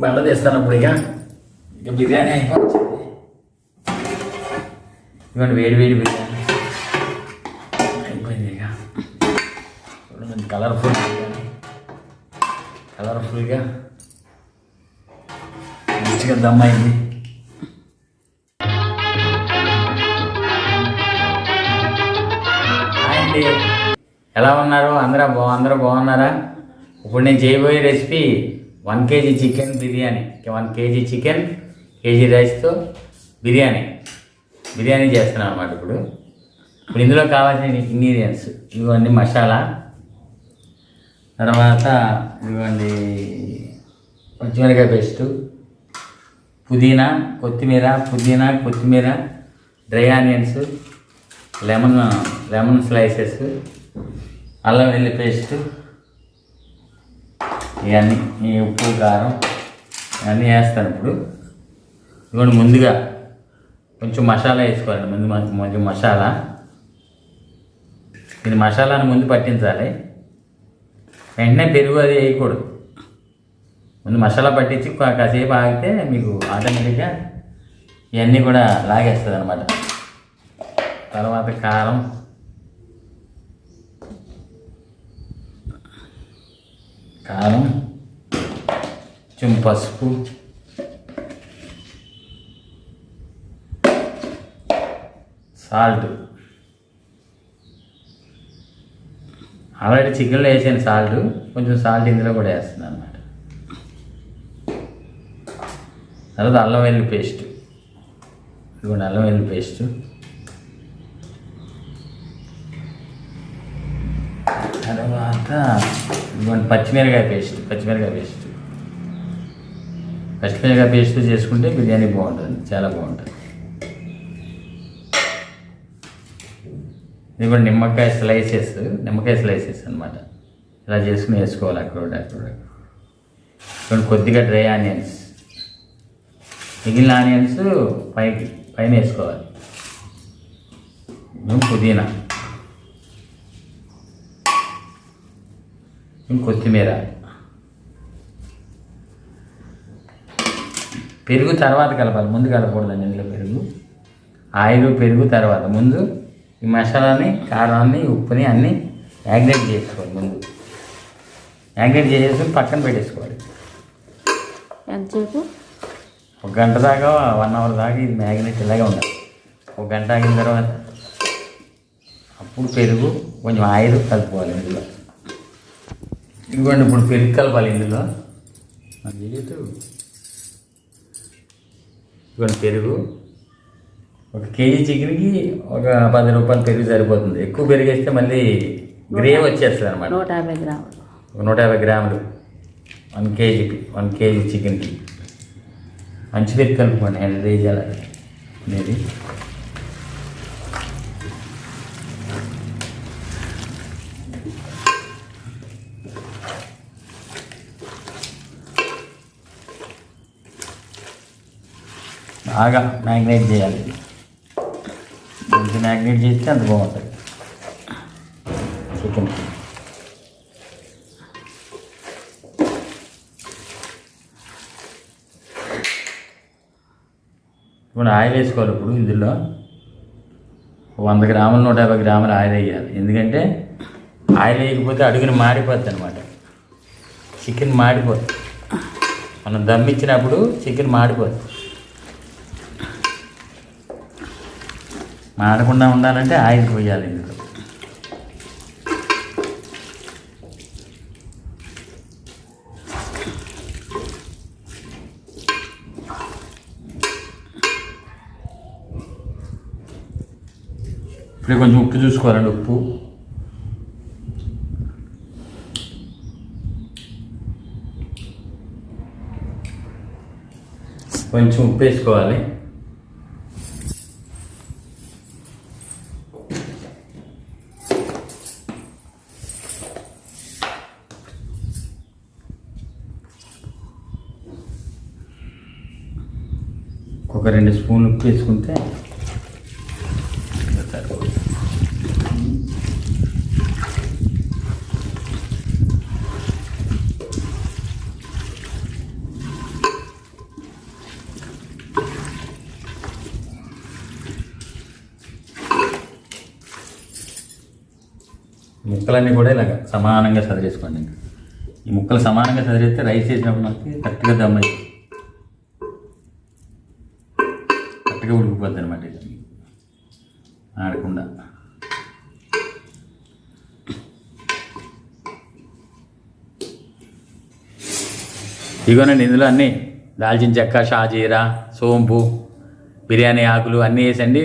బండ తీస్తాను అప్పుడు ఇక బిర్యానీ అయిపోయింది. ఇవ్వండి వేడి వేడి బిర్యానీ అయిపోయింది. ఇక చూడండి కలర్ఫుల్ బిర్యానీ, కలర్ఫుల్గా మంచిగా దమ్ అయింది. అండి ఎలా ఉన్నారు? అందరూ బాగున్నారా? ఇప్పుడు నేను చేయబోయే recipe 1 kg chicken biryani. 1 kg chicken, KG రైస్తో బిర్యానీ చేస్తున్నాను అనమాట. ఇప్పుడు ఇందులో కావాల్సిన ఇంగ్రీడియంట్స్ ఇవన్నీ మసాలా, తర్వాత ఇవ్వండి పచ్చిమిరకాయ పేస్టు, పుదీనా కొత్తిమీర, డ్రై ఆనియన్స్, లెమన్ స్లైసెస్, అల్లం వెల్లుల్లి పేస్టు, ఇవన్నీ ఉప్పు కారం ఇవన్నీ వేస్తాను. ఇప్పుడు ఇవ్వండి ముందుగా కొంచెం మసాలా వేసుకోవాలండి. కొంచెం మసాలా, ఇది మసాలాను ముందు పట్టించాలి. వెంటనే పెరుగు అది వేయకూడదు. ముందు మసాలా పట్టించి కాసేపు ఆగితే మీకు ఆటోమేటిక్గా ఇవన్నీ కూడా లాగేస్తుంది అనమాట. తర్వాత కారం, కొంచెం పసుపు, సాల్ట్. ఆల్రెడీ చికెన్లో వేసాను సాల్ట్, కొంచెం సాల్ట్ ఇందులో కూడా వేస్తున్నాను అనమాట. తర్వాత అల్లం వెల్లుల్లి పేస్ట్, ఇదిగోండి అల్లం వెల్లుల్లి పేస్టు, తర్వాత ఇదిగోండి పచ్చిమిరకాయ పేస్ట్ చేసుకుంటే బిర్యానీ బాగుంటుంది, చాలా బాగుంటుంది. ఇది కూడా నిమ్మకాయ స్లైసెస్ అనమాట. ఇలా చేసుకుని వేసుకోవాలి అక్కడ. కొద్దిగా డ్రై ఆనియన్స్, మిగిలిన ఆనియన్స్ పైన వేసుకోవాలి. పుదీనా, కొత్తిమీర, పెరుగు తర్వాత కలపాలి, ముందు కలపకూడదండి. ఇందులో పెరుగు తర్వాత ముందు ఈ మసాలాని, కారాన్ని, ఉప్పుని అన్నీ మ్యాగ్నేట్ చేసుకోవాలి. ముందు మ్యాగ్నేట్ చేసేసి పక్కన పెట్టేసుకోవాలి. ఎంతసేపు? 1 గంట దాకా, 1 అవర్ దాకా ఇది మ్యాగ్నేట్ ఇలాగే ఉండాలి. 1 గంట ఆగిన తర్వాత అప్పుడు పెరుగు, కొంచెం ఆయిల్ కలుపుకోవాలి ఇందులో. ఇదిగోండి ఇప్పుడు పెరుగు కలపాలి ఇందులో. ఇదిగోండి పెరుగు, 1 kg చికెన్కి ఒక 10 రూపాయలు పెరుగు సరిపోతుంది. ఎక్కువ పెరుగు వేస్తే మళ్ళీ గ్రేవీ వచ్చేస్తుంది అనమాట. 150 గ్రాములు, 150 గ్రాములు 1 kg చికెన్కి. మంచి పెరుగు కలుపుకోండి, హెల్తీ చేయాలి అనేది. బాగా మ్యాగ్నేట్ చేయాలి. మంచి మ్యాగ్నేట్ చేస్తే అంత బాగుంటుంది చికెన్. ఇప్పుడు ఆయిల్ వేసుకోవాలి. ఇప్పుడు ఇందులో 100 గ్రాములు 150 గ్రాములు ఆయిల్ వేయాలి. ఎందుకంటే ఆయిల్ వేయకపోతే అడుగుని మాడిపోద్ది అనమాట. చికెన్ మాడిపోద్ది. మనం దమ్ ఇచ్చినప్పుడు చికెన్ మాడిపోద్ది. మాడకుండా ఉండాలంటే ఆయిల్ పోయాలి ఇందులో. ఇప్పుడు కొంచెం ఉప్పు చూసుకోవాలండి. ఉప్పు కొంచెం ఉప్పు వేసుకోవాలి. ఒక 2 స్పూన్లు ఉప్పు వేసుకుంటే ముక్కలన్నీ కూడా ఇలాగ సమానంగా సదిరేసుకోండి. ఈ ముక్కలు సమానంగా సదిరేస్తే రైస్ చేసినప్పుడు మనకి కరెక్ట్గా దమ్ అయిపోతుంది, కరెక్ట్గా ఉడికిపోద్ది అనమాట. ఇది ఆడకుండా ఇదిగోనండి. ఇందులో అన్నీ దాల్చిన చెక్క, షాజీరా, సోంపు, బిర్యానీ ఆకులు అన్నీ వేసండి.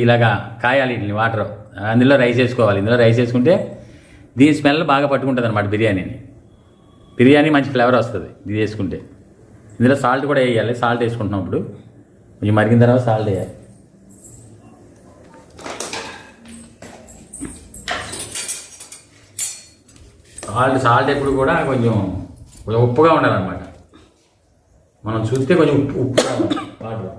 ఇలాగా కాయాలి వీటిని వాటర్. అందులో రైస్ వేసుకోవాలి. ఇందులో రైస్ వేసుకుంటే దీని స్మెల్ బాగా పట్టుకుంటుంది అనమాట బిర్యానీని. బిర్యానీ మంచి ఫ్లేవర్ వస్తుంది ఇది వేసుకుంటే. ఇందులో సాల్ట్ కూడా వేయాలి. సాల్ట్ వేసుకుంటున్నాం ఇప్పుడు. కొంచెం మరిగిన తర్వాత సాల్ట్ వేయాలి. సాల్ట్ ఎప్పుడు కూడా కొంచెం ఉప్పుగా ఉండాలన్నమాట. మనం చూస్తే కొంచెం ఉప్పుగా వాటర్.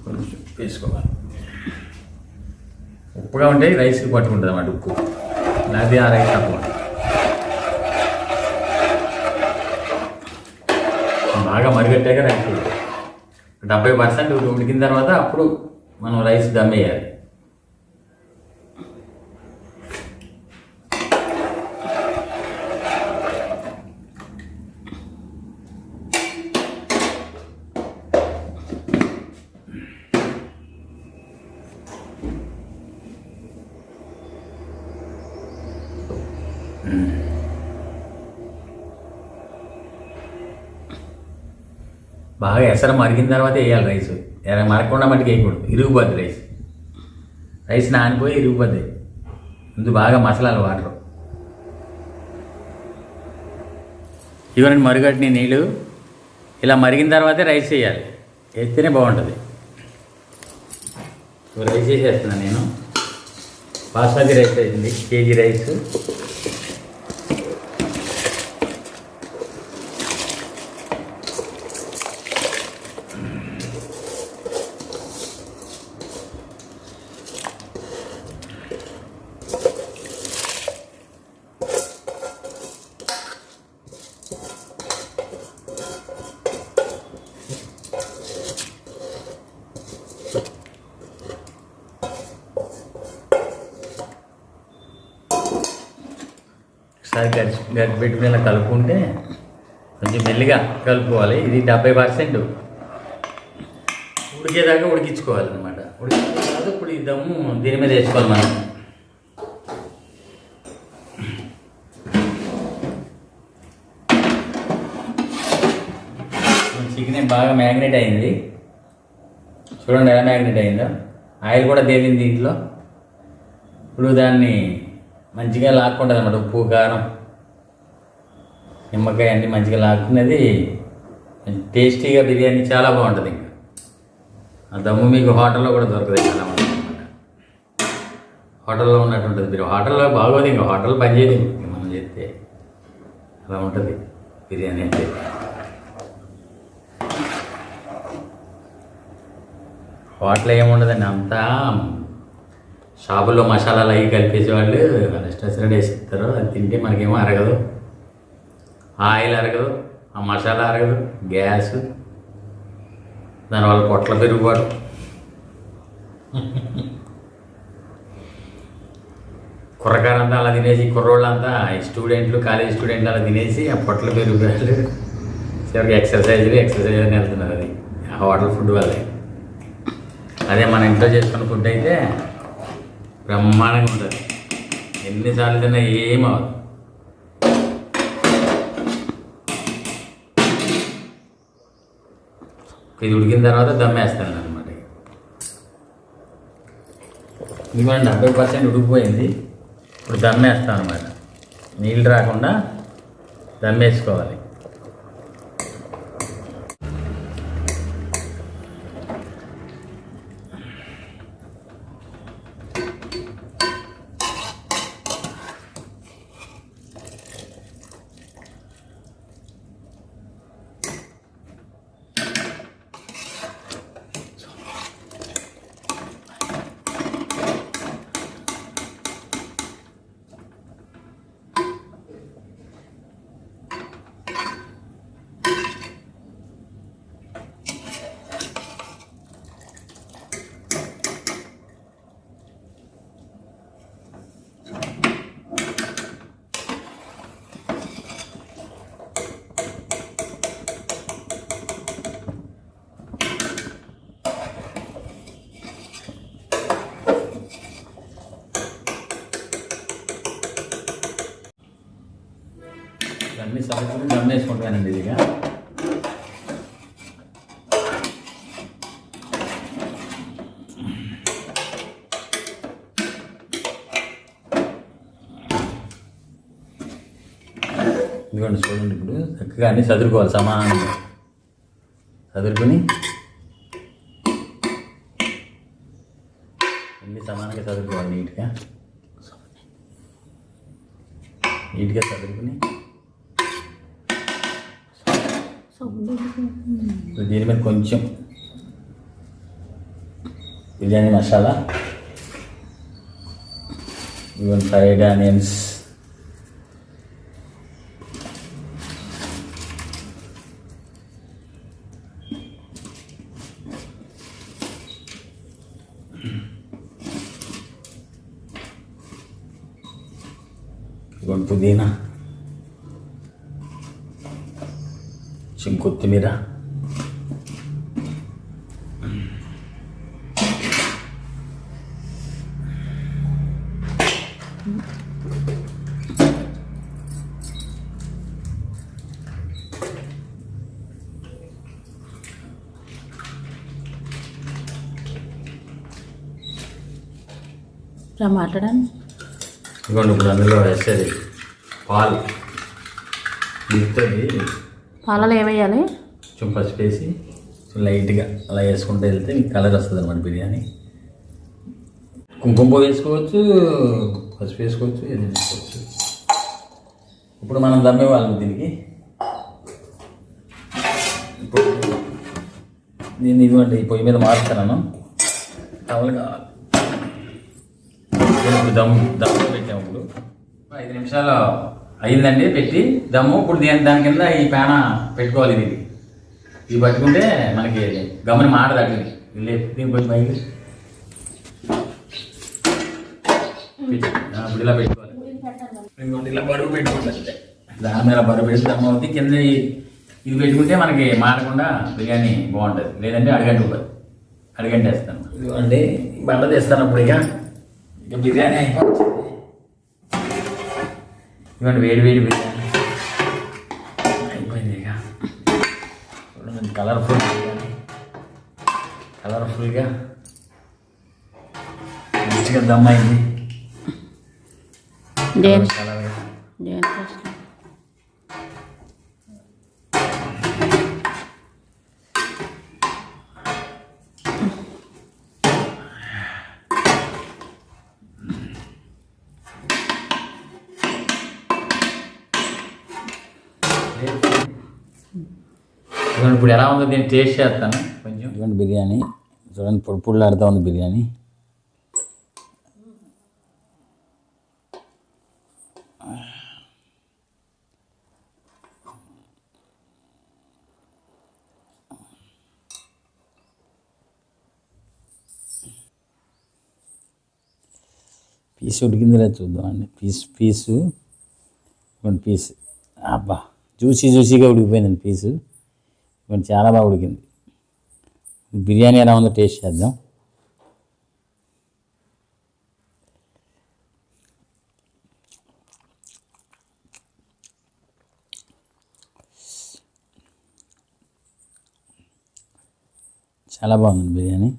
కొంచెం వేసుకోవాలి. ఉప్పుగా ఉంటే రైస్కి పట్టుకుంటుంది అన్నమాట ఉప్పు. లేకపోతే ఆ రైస్ తక్కువ. బాగా మరిగట్టాక రైస్ 70% ఉడికిన తర్వాత అప్పుడు మనం రైస్ దమ్ వేయాలి. బాగా ఎసరు మరిగిన తర్వాత వేయాలి రైస్. మరగకుండా మట్టుకు వేయకూడదు, ఇరిగిపోద్ది రైస్. రైస్ నానిపోయి ఇరిగిపోద్ది. ముందు బాగా మసాలాలు వాటర్. ఇవన్నీ మరుగట్టిన నీళ్ళు ఇలా మరిగిన తర్వాతే రైస్ వేయాలి. వేస్తేనే బాగుంటుంది. రైస్ వేసేస్తున్నాను నేను. బాస్మతి రైస్ అయింది, కేజీ రైస్. ఒకసారి గట్టి పెట్టుకుని ఇలా కలుపుకుంటే కొంచెం మెల్లిగా కలుపుకోవాలి. ఇది 70% ఉడికేదాకా ఉడికించుకోవాలన్నమాట. ఉడికిన తర్వాత ఇప్పుడు ఈ దమ్ము దీని మీద వేసుకోవాలి మనం. చికెన్ బాగా మ్యాగ్నేట్ అయింది. చూడండి ఎలా మ్యాగ్నేట్ అయిందో. ఆయిల్ కూడా తేలింది దీంట్లో. ఇప్పుడు దాన్ని మంచిగా లాక్కుంటుంది అన్నమాట. ఉప్పు, కారం, నిమ్మకాయ అన్నీ మంచిగా లాక్కున్నది. టేస్టీగా బిర్యానీ చాలా బాగుంటుంది. ఇంకా ఆ దమ్ము మీకు హోటల్లో కూడా దొరకదు. చాలా బాగుంటుంది అన్నమాట. హోటల్లో ఉన్నట్టు ఉంటుంది. మీరు హోటల్లో బాగోదు. ఇంకా హోటల్ పనిచేయదు మనం చేస్తే. అలా ఉంటుంది బిర్యానీ అంటే. హోటల్ ఏముండదండి, అంతా షాపుల్లో మసాలాలు అవి కలిపేసేవాళ్ళు రెస్టారెంట్ వేసి ఇస్తారు. అది తింటే మనకేమో అరగదు. ఆయిల్ అరగదు, ఆ మసాలా అరగదు, గ్యాస్, దానివల్ల పొట్ల పెరుగుబాటు. కుర్రకారంతా అలా తినేసి, కుర్రోళ్ళంతా స్టూడెంట్లు, కాలేజ్ స్టూడెంట్లు అలా తినేసి ఆ పొట్ల పెరుగుబాటు చివరికి ఎక్సర్సైజ్ అని వెళ్తున్నారు. అది ఆ హోటల్ ఫుడ్ వల్లే. అదే మన ఇంట్లో చేసుకున్న ఫుడ్ అయితే బ్రహ్మాండంగా ఉంటుంది. ఎన్నిసార్లు తిన్నా ఏమవుతుంది. ఇది ఉడికిన తర్వాత దమ్మేస్తాను అనమాట. ఇదిగోండి 70% ఉడికిపోయింది. ఇప్పుడు దమ్మేస్తాను అనమాట. నీళ్ళు రాకుండా దమ్మేసుకోవాలి. ఇవ్వండి చూడండి. ఇప్పుడు చక్కగా అన్నీ చదువుకోవాలి, సమానంగా చదువుకుని అన్నీ సమానంగా చదువుకోవాలి. నీట్గా చదువుకుని దీని మీద కొంచెం బిర్యానీ మసాలా, ఇవన్నీ ఫ్రైడ్ ఆనియన్స్, ఇవన్నీ పుదీనా, కొంచెం కొత్తిమీర, మాట్లాడండి. ఇదిగోండి ఇప్పుడు అందులో వేసేది పాలు. మిగతాది పాలలో ఏమేయాలి? కొంచెం పసుపు వేసి లైట్గా అలా వేసుకుంటూ వెళ్తే మీకు కలర్ వస్తుంది అన్నమాట బిర్యానీ. కుంకుమ పువ్వు వేసుకోవచ్చు, పసుపు వేసుకోవచ్చు, ఏది వేసుకోవచ్చు. ఇప్పుడు మనం దమ్మే వాళ్ళం దీనికి. ఇప్పుడు నేను ఇదిగోండి ఈ పొయ్యి మీద మారుతున్నాను, టవల్ కావాలి. ఇప్పుడు దమ్ము పెట్టాము. ఇప్పుడు 5 నిమిషాలు అయిందండి పెట్టి దమ్ము. ఇప్పుడు దాని కింద ఈ పేన పెట్టుకోవాలి. ఇది పట్టుకుంటే మనకి గమని మాట తగ్గింది. దీని కొంచెం పైకి ఇప్పుడు ఇలా పెట్టుకోవాలి. ఇంకోటి ఇలా బరువు పెట్టుకోవాలి. దాని మీద బరువు పెట్టి దమ్ము అవుతుంది. కింద ఇది పెట్టుకుంటే మనకి మాడకుండా బిర్యానీ బాగుంటుంది. లేదంటే అడిగంటేస్తాను. ఇదిగోండి బండ తీస్తాను. అప్పుడు ఇక బిర్యానీ అయిపోతుంది. ఇవ్వండి వేడి బిర్యానీ అయిపోయింది. ఇక చూడండి కలర్ఫుల్ బిర్యానీ, కలర్ఫుల్గా మంచిగా దమ్ అయింది. ఇప్పుడు ఎలా ఉందో దీన్ని టేస్ట్ చేస్తాను కొంచెం. ఇవ్వండి బిర్యానీ చూడండి, పొడిలాడుతూ ఉంది బిర్యానీ. పీస్ ఉడికిందిలే చూద్దామండి. పీసు పీస్ అబ్బా జ్యూసీగా ఉడికిపోయిందండి పీసు. కొంచెం చాలా బాగా ఉడికింది. బిర్యానీ ఎలా ఉందో టేస్ట్ చేద్దాం. చాలా బాగుంది బిర్యానీ.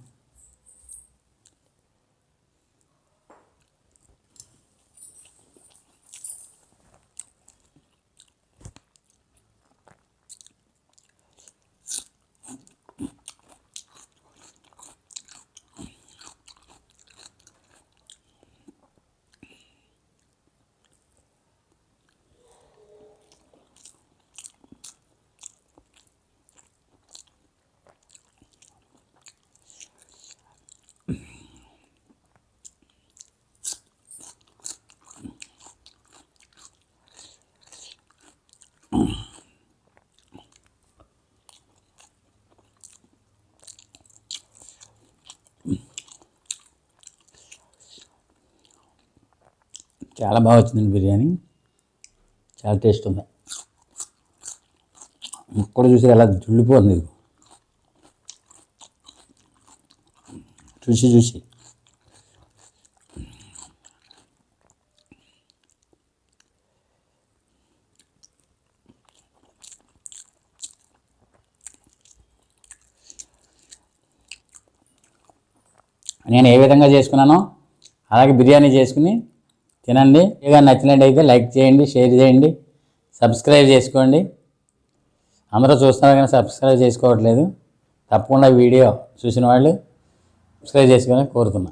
చాలా బాగా వచ్చిందండి బిర్యానీ. చాలా టేస్ట్ ఉంది. ముక్కలు చూసి ఎలా జుళ్ళిపోతుంది. చూసి నేను ఏ విధంగా చేసుకున్నానో అలాగే బిర్యానీ చేసుకుని తినండి. ఇక నచ్చినట్టయితే లైక్ చేయండి, షేర్ చేయండి, సబ్స్క్రైబ్ చేసుకోండి. అందరూ చూస్తున్నారు కానీ సబ్స్క్రైబ్ చేసుకోవట్లేదు. తప్పకుండా వీడియో చూసిన వాళ్ళు సబ్స్క్రైబ్ చేసుకోవాలని కోరుతున్నా.